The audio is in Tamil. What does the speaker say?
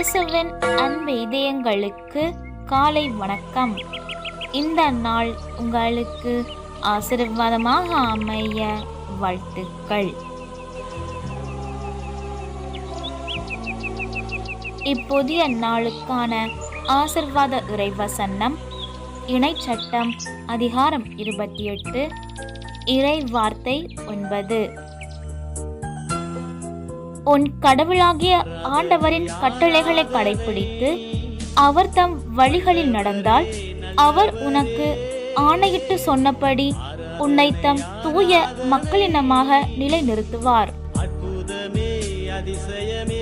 இயேசுவின் அன்பு இதயங்களுக்கு காலை வணக்கம். இந்த நாள் உங்களுக்கு ஆசீர்வாதமாக அமைய வாழ்த்துக்கள். இப்புதிய நாளுக்கான ஆசீர்வாத இறைவசனம் இணைச்சட்டம் அதிகாரம் 28 இறை வார்த்தை 9. உன் கடவுளாகிய ஆண்டவரின் கட்டளைகளை கடைபிடித்து அவர் தம் வழிகளில் நடந்தால் அவர் உனக்கு ஆணையிட்டு சொன்னபடி உன்னை தம் தூய மக்களினமாக நிலைநிறுத்துவார். அற்புதமே அதிசயமே